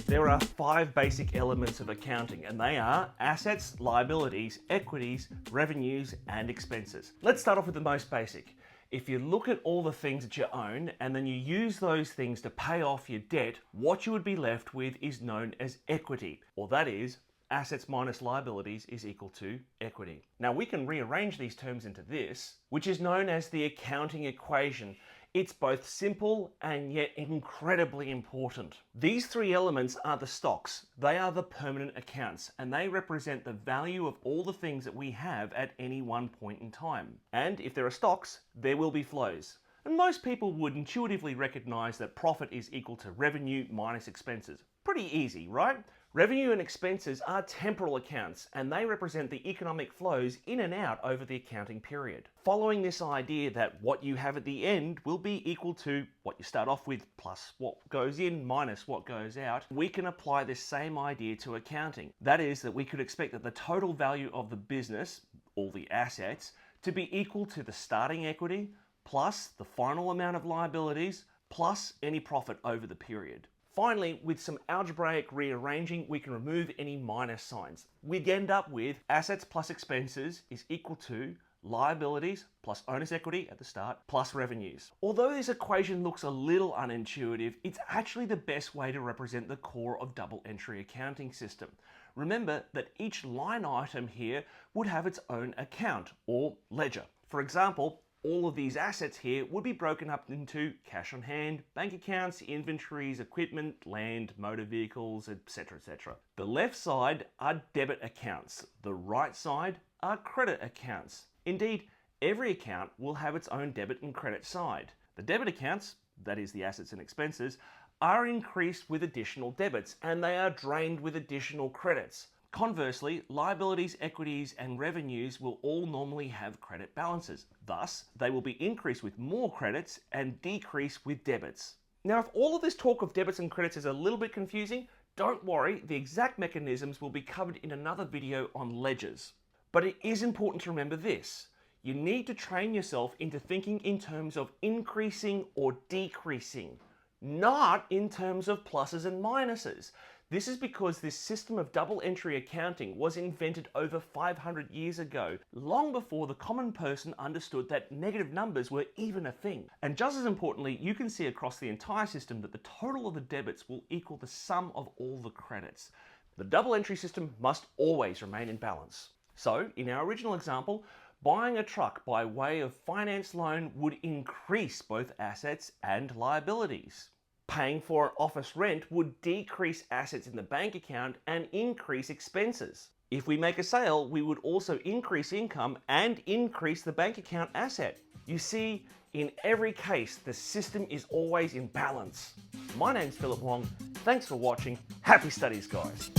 There are 5 basic elements of accounting, and they are assets, liabilities, equities, revenues, and expenses. Let's start off with the most basic. If you look at all the things that you own and then you use those things to pay off your debt, what you would be left with is known as equity, or that is, assets minus liabilities is equal to equity. Now we can rearrange these terms into this, which is known as the accounting equation. It's both simple and yet incredibly important. These 3 elements are the stocks. They are the permanent accounts, and they represent the value of all the things that we have at any one point in time. And if there are stocks, there will be flows. And most people would intuitively recognize that profit is equal to revenue minus expenses. Pretty easy, right? Revenue and expenses are temporal accounts, and they represent the economic flows in and out over the accounting period. Following this idea that what you have at the end will be equal to what you start off with plus what goes in minus what goes out, we can apply this same idea to accounting. That is, that we could expect that the total value of the business, all the assets, to be equal to the starting equity plus the final amount of liabilities plus any profit over the period. Finally, with some algebraic rearranging, we can remove any minus signs. We'd end up with assets plus expenses is equal to liabilities plus owner's equity at the start plus revenues. Although this equation looks a little unintuitive, it's actually the best way to represent the core of double entry accounting system. Remember that each line item here would have its own account or ledger. For example, all of these assets here would be broken up into cash on hand, bank accounts, inventories, equipment, land, motor vehicles, etc., etc. The left side are debit accounts. The right side are credit accounts. Indeed, every account will have its own debit and credit side. The debit accounts, that is the assets and expenses, are increased with additional debits, and they are drained with additional credits. Conversely, liabilities, equities, and revenues will all normally have credit balances. Thus, they will be increased with more credits and decreased with debits. Now, if all of this talk of debits and credits is a little bit confusing, don't worry, the exact mechanisms will be covered in another video on ledgers. But it is important to remember this. You need to train yourself into thinking in terms of increasing or decreasing, not in terms of pluses and minuses. This is because this system of double entry accounting was invented over 500 years ago, long before the common person understood that negative numbers were even a thing. And just as importantly, you can see across the entire system that the total of the debits will equal the sum of all the credits. The double entry system must always remain in balance. So, in our original example, buying a truck by way of finance loan would increase both assets and liabilities. Paying for an office rent would decrease assets in the bank account and increase expenses. If we make a sale, we would also increase income and increase the bank account asset. You see, in every case, the system is always in balance. My name's Phillip Wong. Thanks for watching. Happy studies, guys.